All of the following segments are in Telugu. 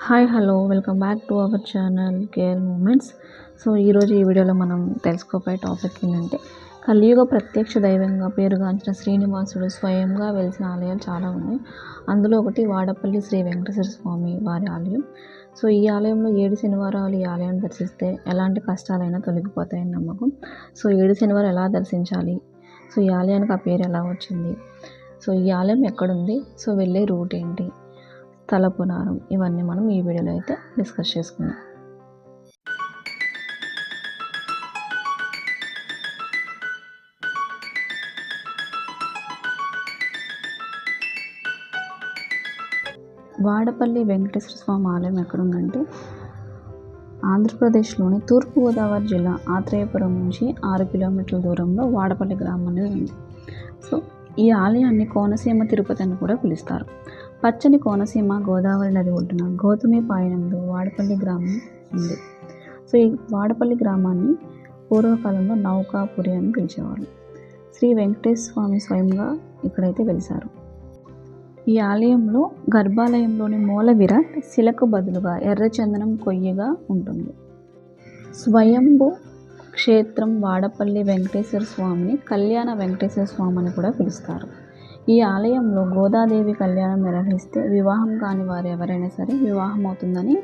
Hi hello welcome back to our channel care moments. ఈరోజు ఈ వీడియోలో మనం తెలుసుకోబోయే టాపిక్ ఏంటంటే కలియుగ ప్రత్యక్ష దైవంగా పేరుగాంచిన శ్రీనివాసుడు స్వయంగా వెలిసిన ఆలయాలు చాలా ఉన్నాయి. అందులో ఒకటి వాడపల్లి శ్రీ వెంకటేశ్వర స్వామి వారి ఆలయం. ఈ ఆలయంలో 7 శనివారాలు ఈ ఆలయాన్ని దర్శిస్తే ఎలాంటి కష్టాలైనా తొలగిపోతాయని నమ్మకం. 7 శనివారం ఎలా దర్శించాలి, ఈ ఆలయానికి ఆ పేరు ఎలా వచ్చింది, ఈ ఆలయం ఎక్కడుంది, వెళ్ళే రూట్ ఏంటి, స్థల పురాణం, ఇవన్నీ మనం ఈ వీడియోలో అయితే డిస్కస్ చేసుకుందాం. వాడపల్లి వెంకటేశ్వర స్వామి ఆలయం ఎక్కడుందంటే ఆంధ్రప్రదేశ్లోని తూర్పుగోదావరి జిల్లా ఆత్రేయపురం నుంచి 6 కిలోమీటర్ల దూరంలో వాడపల్లి గ్రామం అనేది ఉంది. ఈ ఆలయాన్ని కోనసీమ తిరుపతి అని కూడా పిలుస్తారు. పచ్చని కోనసీమ గోదావరి నది ఒడ్డున గౌతమి పాయనందు వాడపల్లి గ్రామం ఉంది. ఈ వాడపల్లి గ్రామాన్ని పూర్వకాలంలో నౌకాపురి అని పిలిచేవారు. శ్రీ వెంకటేశ్వర స్వామి స్వయంగా ఇక్కడైతే వెలిశారు. ఈ ఆలయంలో గర్భాలయంలోని మూల విరాట్ శిలకు బదులుగా ఎర్రచందనం కొయ్యగా ఉంటుంది. స్వయంభు క్షేత్రం వాడపల్లి వెంకటేశ్వర స్వామిని కళ్యాణ వెంకటేశ్వర స్వామి అని కూడా పిలుస్తారు. ఈ ఆలయంలో గోదాదేవి కళ్యాణం నిర్వహిస్తే వివాహం కాని వారు ఎవరైనా సరే వివాహం అవుతుందని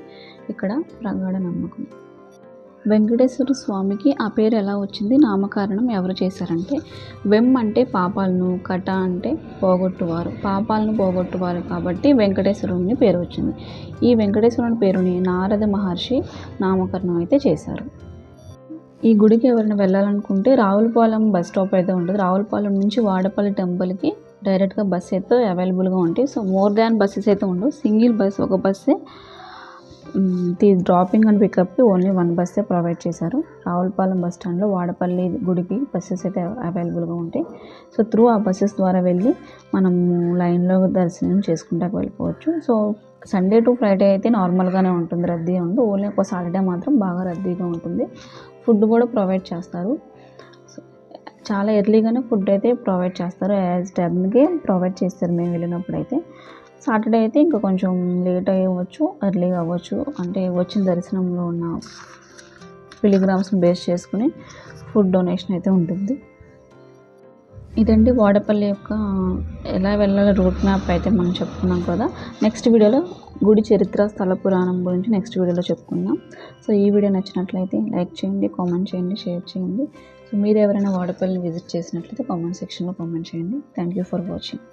ఇక్కడ ప్రగాఢ నమ్మకం. వెంకటేశ్వర స్వామికి ఆ పేరు ఎలా వచ్చింది, నామకరణం ఎవరు చేశారంటే వెమ్ అంటే పాపాలను, కట అంటే పోగొట్టువారు, పాపాలను పోగొట్టువారు కాబట్టి వెంకటేశ్వరుని పేరు వచ్చింది. ఈ వెంకటేశ్వరుని పేరుని నారద మహర్షి నామకరణం అయితే చేశారు. ఈ గుడికి ఎవరైనా వెళ్ళాలనుకుంటే రావులపాలెం బస్ స్టాప్ అయితే ఉంటుంది. రావులపాలెం నుంచి వాడపల్లి టెంపుల్కి డైరెక్ట్గా బస్సు అయితే అవైలబుల్గా ఉంటాయి. మోర్ దాన్ బస్సెస్ అయితే ఉండవు. సింగిల్ బస్, ఒక బస్సే డ్రాపింగ్ అండ్ పికప్కి ఓన్లీ 1 బస్సే ప్రొవైడ్ చేశారు. రావులపాలెం బస్ స్టాండ్లో వాడపల్లి గుడికి బస్సెస్ అయితే అవైలబుల్గా ఉంటాయి. త్రూ ఆ బస్సెస్ ద్వారా వెళ్ళి మనము లైన్లో దర్శనం చేసుకుంటూ వెళ్ళిపోవచ్చు. సండే టు ఫ్రైడే అయితే నార్మల్గానే ఉంటుంది, రద్దీ ఉండదు. ఓన్లీ ఒక సాటర్డే మాత్రం బాగా రద్దీగా ఉంటుంది. ఫుడ్ కూడా ప్రొవైడ్ చేస్తారు. చాలా ఎర్లీగానే ఫుడ్ అయితే ప్రొవైడ్ చేస్తారు. యాజ్ 10కి ప్రొవైడ్ చేస్తారు మేము వెళ్ళినప్పుడు అయితే. సాటర్డే అయితే ఇంకా కొంచెం లేట్ అవ్వచ్చు, ఎర్లీగా అవ్వచ్చు. అంటే వచ్చిన దర్శనంలో ఉన్న పిలిగ్రామ్స్ని బేస్ చేసుకుని ఫుడ్ డొనేషన్ అయితే ఉంటుంది. ఇదండి వాడపల్లి యొక్క ఎలా వెళ్ళాలి రూట్ మ్యాప్ అయితే మనం చెప్పుకున్నాం కదా. నెక్స్ట్ వీడియోలో గుడి చరిత్ర, స్థల పురాణం గురించి నెక్స్ట్ వీడియోలో చెప్పుకుందాం. ఈ వీడియో నచ్చినట్లయితే లైక్ చేయండి, కామెంట్ చేయండి, షేర్ చేయండి. మీరు ఎవరైనా వాడపల్లి విజిట్ చేసినట్లయితే కామెంట్ సెక్షన్లో కామెంట్ చేయండి. Thank you for watching.